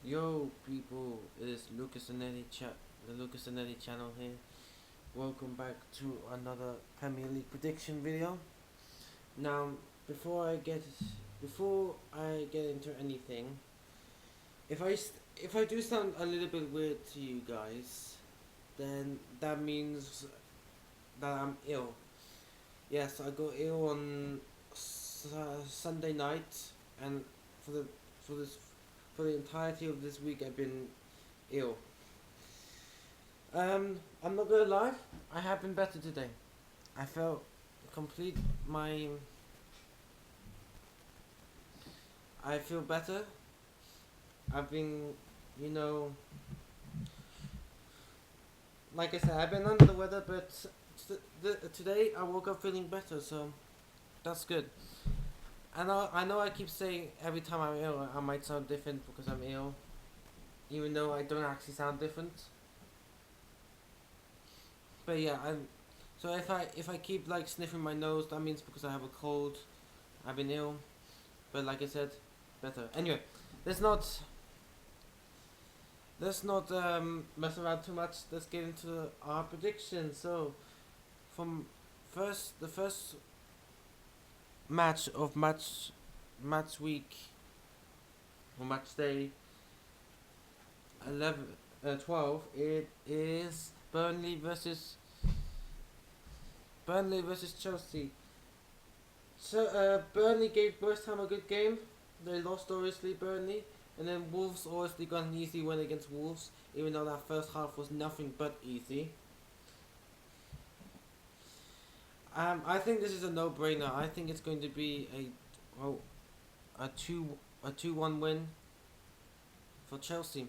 Yo, people, it is the Lucas and Eddie channel here. Welcome back to another Premier League prediction video. Now, before I get before I get into anything, if I do sound a little bit weird to you guys, then that means that I'm ill. Yes, I got ill on Sunday night, and for the for this for the entirety of this week I've been ill. I'm not gonna lie, I have been better today. I felt complete my. I feel better. I've been, you know, like I said, I've been under the weather, but today I woke up feeling better, so that's good. I know I keep saying every time I'm ill, I might sound different because I'm ill, even though I don't actually sound different. But yeah, I'm. So if I keep like sniffing my nose, that means because I have a cold. I've been ill, but like I said, better. Anyway, let's not mess around too much. Let's get into our predictions. So, from the first match of match week or match day 11 12, it is Burnley versus Chelsea. So Burnley gave West Ham a good game. They lost obviously Burnley, and then Wolves obviously got an easy win against Wolves, even though that first half was nothing but easy. I think this is a no-brainer. I think it's going to be a 2-1 win for Chelsea.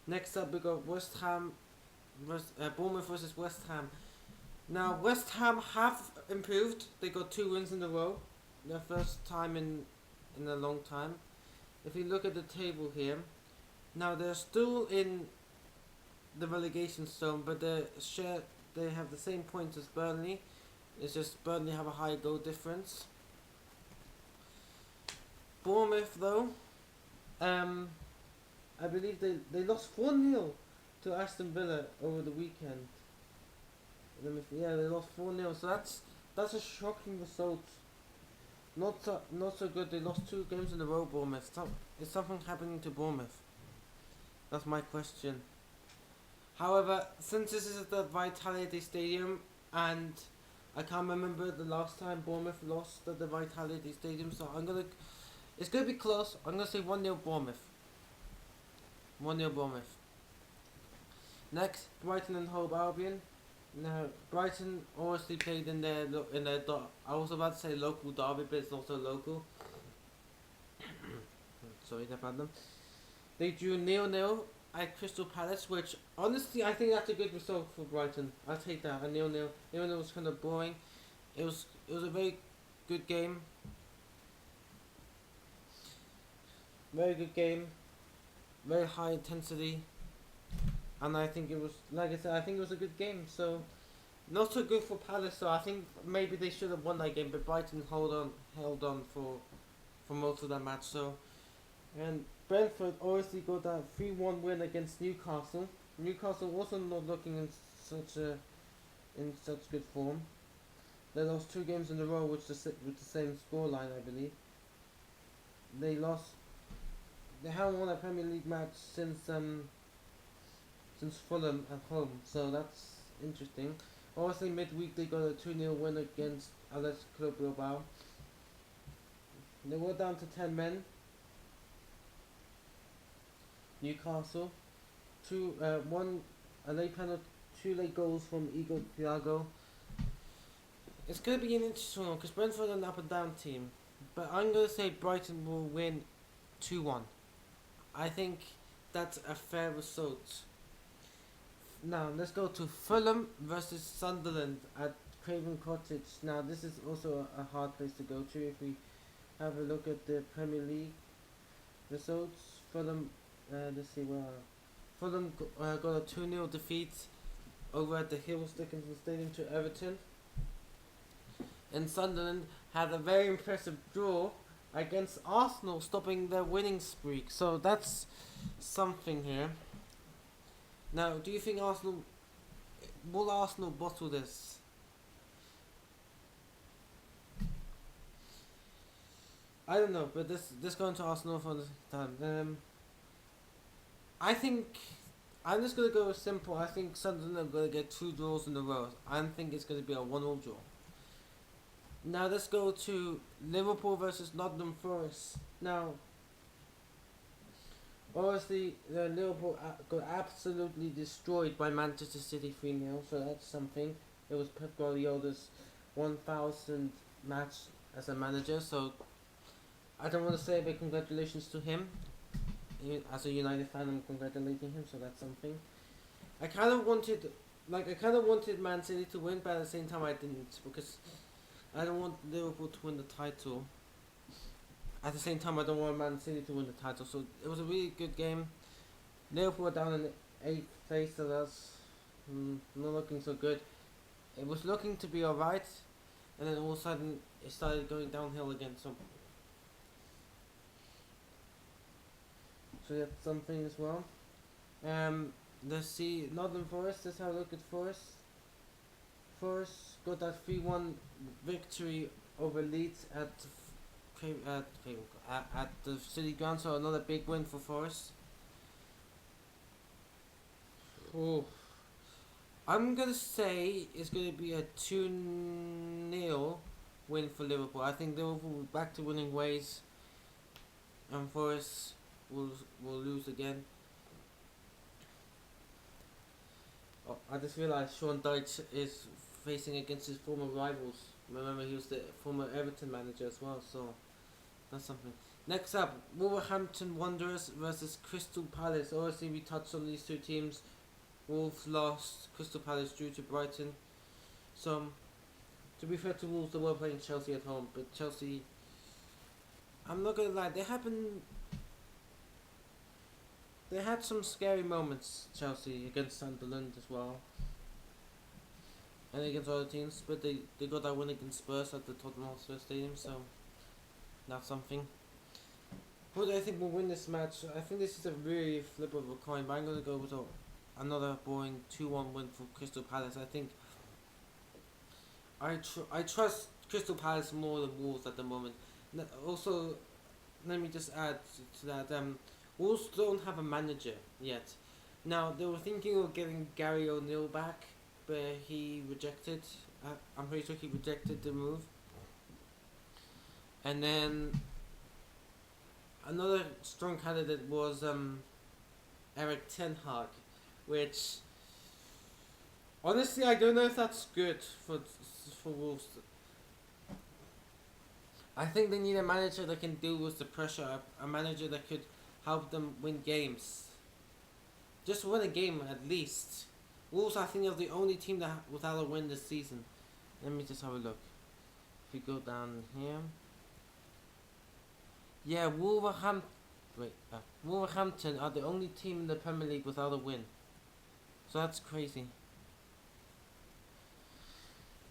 Next up, we got Bournemouth versus West Ham. Now, West Ham have improved. They got 2 wins in a row. Their first time in a long time. If you look at the table here, now they're still in the relegation zone, but they have the same points as Burnley. It's just Burnley have a higher goal difference. Bournemouth though, I believe they lost 4-0 to Aston Villa over the weekend. Yeah, they lost 4-0. So that's a shocking result. Not so good. They lost 2 games in a row. Bournemouth. Is something happening to Bournemouth? That's my question. However, since this is at the Vitality Stadium, and I can't remember the last time Bournemouth lost at the Vitality Stadium, so it's gonna be close. I'm gonna say 1-0 Bournemouth. 1-0 Bournemouth. Next, Brighton and Hove Albion. Now, Brighton obviously played in their I was about to say local derby, but it's not so local. Sorry about them. They drew 0-0 at Crystal Palace, which honestly I think that's a good result for Brighton. I'll take that, a 0-0. Even though it was kind of boring, it was a very good game. Very good game. Very high intensity. And I think it was, like I said, I think it was a good game. So, not so good for Palace. So I think maybe they should have won that game. But Brighton held on for most of that match. So, and Brentford obviously got that 3-1 win against Newcastle. Newcastle also not looking in such good form. They lost 2 games in a row, with the same scoreline, I believe. They haven't won a Premier League match since Fulham at home, so that's interesting. Obviously, midweek they got a 2-0 win against Athletic Bilbao. They were down to 10 men. Newcastle, a late penalty, 2 late goals from Igor Thiago. It's going to be an interesting one because Brentford are an up and down team, but I'm going to say Brighton will win 2-1. I think that's a fair result. Now let's go to Fulham versus Sunderland at Craven Cottage. Now this is also a hard place to go to. If we have a look at the Premier League results, Fulham. Let's see where Fulham got a 2-0 defeat over at the Hill Dickinson Stadium to Everton, and Sunderland had a very impressive draw against Arsenal, stopping their winning streak. So that's something here. Now, do you think will Arsenal bottle this? I don't know, but this going to Arsenal for the time. I think I'm just gonna go with simple. I think Sunderland are gonna get 2 draws in a row. I think it's gonna be a 1-1 draw. Now let's go to Liverpool versus Nottingham Forest. Now, obviously, Liverpool got absolutely destroyed by Manchester City 3-0, so that's something. It was Pep Guardiola's 1000th match as a manager, so I don't want to say, but congratulations to him. As a United fan, I'm congratulating him, so that's something. I kind of wanted Man City to win, but at the same time I didn't, because I don't want Liverpool to win the title. At the same time, I don't want Man City to win the title, so it was a really good game. Liverpool were down in 8th place, so that's not looking so good. It was looking to be alright, and then all of a sudden it started going downhill again. So that's something as well. Let's see, Northern Forest. Let's have a look at Forest. Forest got that 3-1 victory over Leeds at the City Ground, so another big win for Forest. Oh, I'm gonna say it's gonna be a 2-0 win for Liverpool. I think Liverpool will be back to winning ways, and Forest will lose again. Oh, I just realised Sean Dyche is facing against his former rivals. Remember, he was the former Everton manager as well, so that's something. Next up, Wolverhampton Wanderers versus Crystal Palace. Obviously, we touched on these two teams. Wolves lost, Crystal Palace drew to Brighton. So, to be fair to Wolves, they were playing Chelsea at home, but Chelsea, I'm not gonna lie, they had some scary moments, Chelsea, against Sunderland as well, and against other teams, but they got that win against Spurs at the Tottenham Hotspur Stadium, so that's something. Who do I think will win this match? I think this is a really flip of a coin, but I'm going to go with another boring 2-1 win for Crystal Palace. I think I trust Crystal Palace more than Wolves at the moment. Also, let me just add to that, Wolves don't have a manager yet. Now, they were thinking of getting Gary O'Neill back, but he rejected. I'm pretty sure he rejected the move. And then another strong candidate was Eric Ten Hag, which honestly I don't know if that's good for Wolves. I think they need a manager that can deal with the pressure, a manager that could help them win games. Just win a game at least. Wolves, I think, are the only team that without a win this season. Let me just have a look. If we go down here. Yeah, Wolverhampton are the only team in the Premier League without a win. So that's crazy.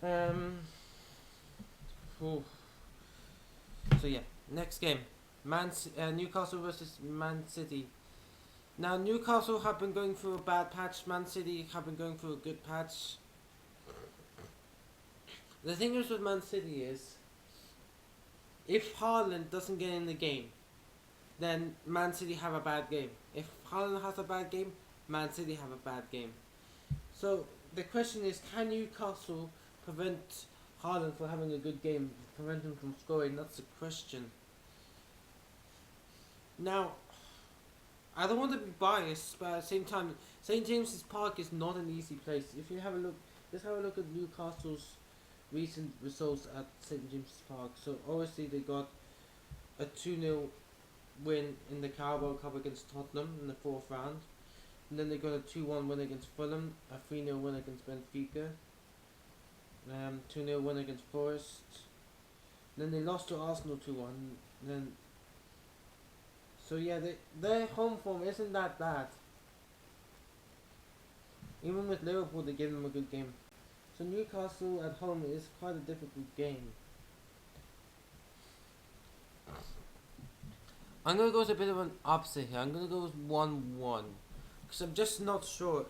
So yeah, next game. Newcastle versus Man City. Now, Newcastle have been going through a bad patch. Man City have been going through a good patch. The thing is with Man City is, if Haaland doesn't get in the game, then Man City have a bad game. If Haaland has a bad game, Man City have a bad game. So the question is, can Newcastle prevent Haaland from having a good game, prevent him from scoring? That's the question. Now, I don't want to be biased, but at the same time, St. James's Park is not an easy place. If you have a look, let's have a look at Newcastle's recent results at St. James's Park. So obviously they got a 2-0 win in the Carabao Cup against Tottenham in the 4th round. And then they got a 2-1 win against Fulham, a 3-0 win against Benfica, 2-0 win against Forest. Then they lost to Arsenal 2-1. Then so yeah, their home form isn't that bad. Even with Liverpool, they gave them a good game. So Newcastle at home is quite a difficult game. I'm gonna go with a bit of an opposite here. I'm gonna go with 1-1 because I'm just not sure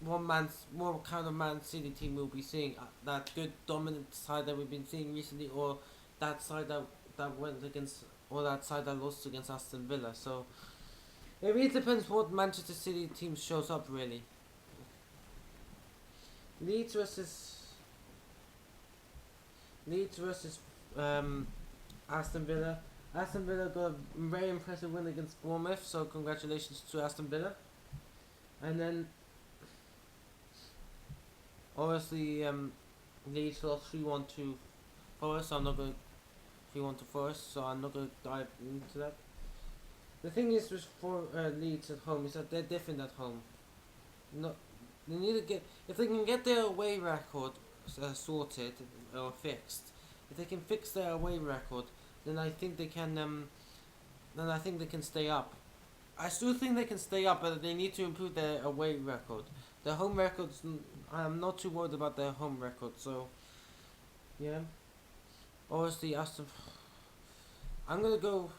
what kind of Man City team we'll be seeing. That good dominant side that we've been seeing recently, or that side that went against, or that side that lost against Aston Villa. So it really depends what Manchester City team shows up. Really, Leeds versus Leeds versus um, Aston Villa. Aston Villa got a very impressive win against Bournemouth, so congratulations to Aston Villa. And then obviously Leeds lost 3-1 to Forest. So I'm not going 3-1 to Forest, so I'm not going to dive into that. The thing is with for Leeds at home is that they're different at home. No, they need to get if they can get their away record sorted or fixed. If they can fix their away record, then I think they can. Then I think they can stay up. I still think they can stay up, but they need to improve their away record. Their home records, I'm not too worried about their home record. So, yeah. Obviously, Aston. I'm gonna go.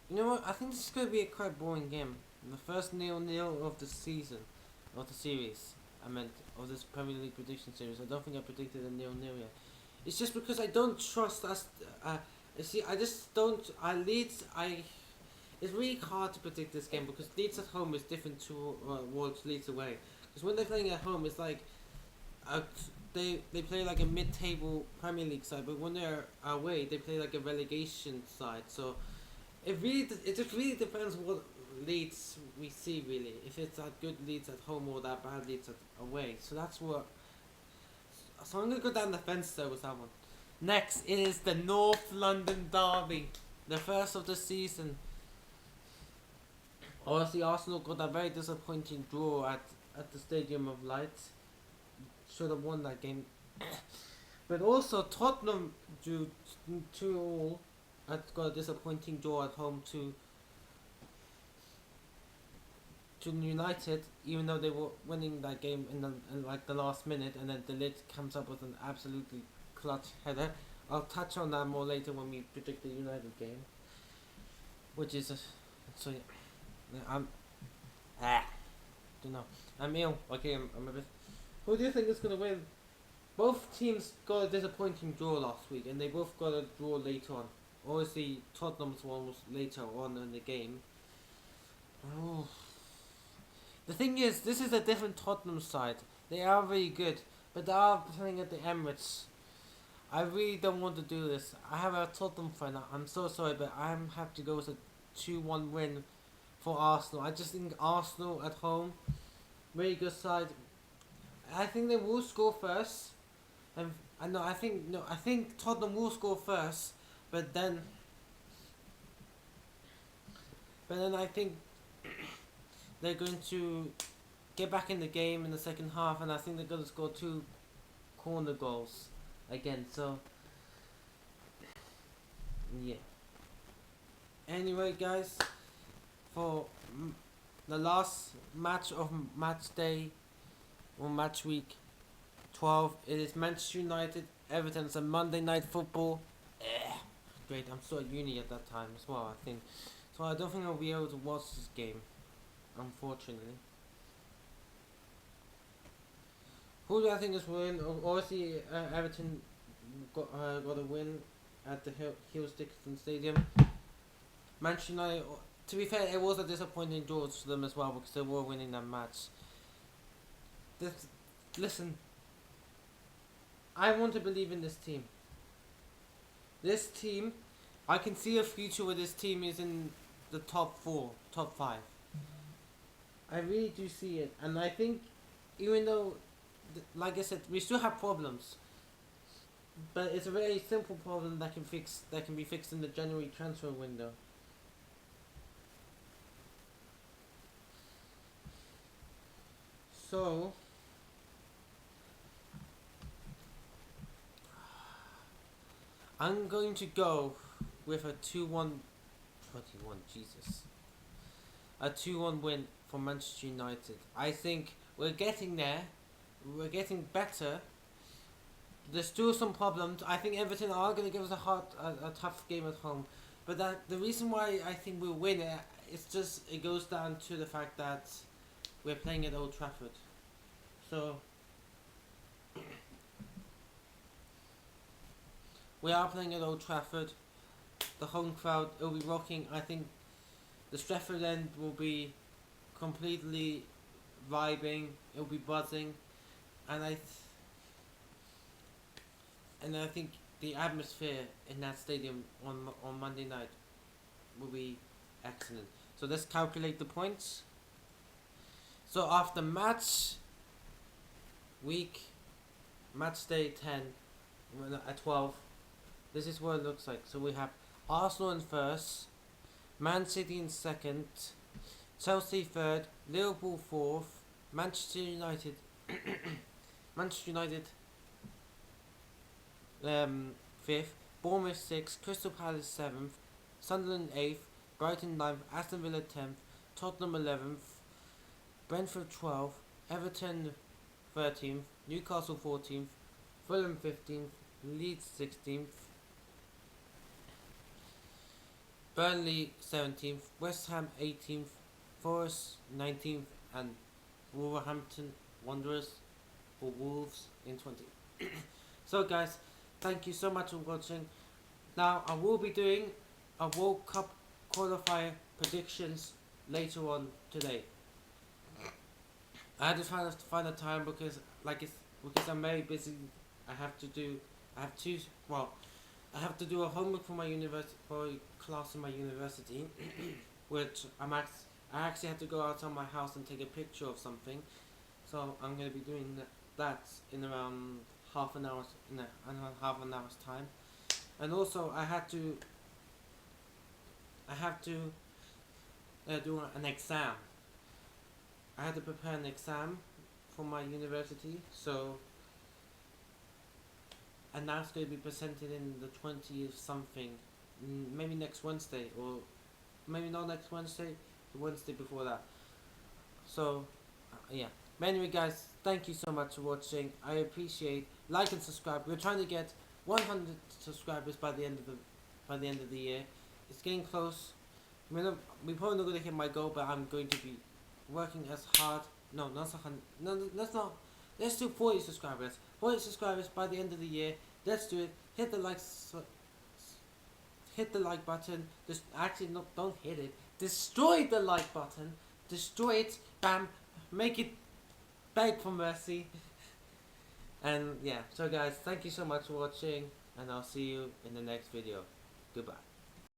You know what? I think this is gonna be a quite boring game. The first 0-0 of the season, of the series. I meant of this Premier League prediction series. I don't think I predicted a 0-0 yet. It's just because I don't trust us. You see, I just don't. Leeds. It's really hard to predict this game because Leeds at home is different to towards Leeds away. Because when they're playing at home, it's like, uh, they play like a mid-table Premier League side, but when they're away, they play like a relegation side. So it just really depends what Leeds we see really. If it's that good Leeds at home or that bad Leeds away. So that's what. So I'm gonna go down the fence there with that one. Next is the North London Derby, the first of the season. Obviously, Arsenal got a very disappointing draw at the Stadium of Light. Should have won that game. But also, Tottenham drew 2-2. Got a disappointing draw at home to United, even though they were winning that game in like the last minute, and then De Ligt comes up with an absolutely clutch header. I'll touch on that more later when we predict the United game, which is so yeah. I'm don't know. I'm ill. Okay, I'm a bit. Who do you think is gonna win? Both teams got a disappointing draw last week, and they both got a draw later on. Obviously, Tottenham's one was later on in the game. Oh. The thing is, this is a different Tottenham side. They are very good, but they are playing at the Emirates. I really don't want to do this. I have a Tottenham fan. I'm so sorry, but I have to go with a 2-1 win for Arsenal. I just think Arsenal at home, very good side. I think they will score first, and I think Tottenham will score first, but then I think they're going to get back in the game in the second half, and I think they're going to score 2 corner goals again. So yeah. Anyway, guys, for the last match of match day or match week 12, it is Manchester United Everton. It's a Monday night football. Great, I'm still at uni at that time as well, I think. So I don't think I'll be able to watch this game, unfortunately. Who do I think is winning? Obviously, Everton got a win at the Hills Dickinson Stadium. Manchester United, to be fair, it was a disappointing draw for them as well because they were winning that match. Listen, I want to believe in this team. This team, I can see a future where this team is in the top 4, top 5. I really do see it, and I think even though, like I said, we still have problems, but it's a very simple problem that can be fixed in the January transfer window. So I'm going to go with a 2-1 Jesus. A 2-1 win for Manchester United. I think we're getting there. We're getting better. There's still some problems. I think Everton are going to give us a tough game at home. But that the reason why I think we'll win it, it goes down to the fact that we're playing at Old Trafford. So we are playing at Old Trafford. The home crowd will be rocking. I think the Stretford end will be completely vibing. It'll be buzzing, and I think the atmosphere in that stadium on Monday night will be excellent. So let's calculate the points. So after match day 10, at 12, this is what it looks like. So we have Arsenal in first, Man City in second, Chelsea third, Liverpool fourth, Manchester United, Manchester United fifth, Bournemouth sixth, Crystal Palace seventh, Sunderland eighth, Brighton ninth, Aston Villa 10th, Tottenham 11th, Brentford 12th, Everton 13th, Newcastle 14th, Fulham 15th, Leeds 16th, Burnley 17th, West Ham 18th, Forest 19th, and Wolverhampton Wanderers or Wolves in 20th. So guys, thank you so much for watching. Now I will be doing a World Cup qualifier predictions later on today. I had to find a time because I'm very busy. I have to do a homework for for a class in my university, which I actually have to go outside my house and take a picture of something. So I'm going to be doing that in around half an hour's time. And also I have to do an exam. I had to prepare an exam for my university, and that's going to be presented in the 20th something, maybe next Wednesday, or maybe not next Wednesday, the Wednesday before that. So yeah. But anyway guys, thank you so much for watching. I appreciate, like and subscribe. We're trying to get 100 subscribers by the end of the year. It's getting close. We're probably not going to hit my goal, but I'm going to be working as hard. No, not 100. No, let's not. Let's do 40 subscribers. 40 subscribers by the end of the year. Let's do it. Hit the like button. Just actually, no, don't hit it. Destroy the like button. Destroy it. Bam. Make it beg for mercy. And yeah. So guys, thank you so much for watching, and I'll see you in the next video. Goodbye.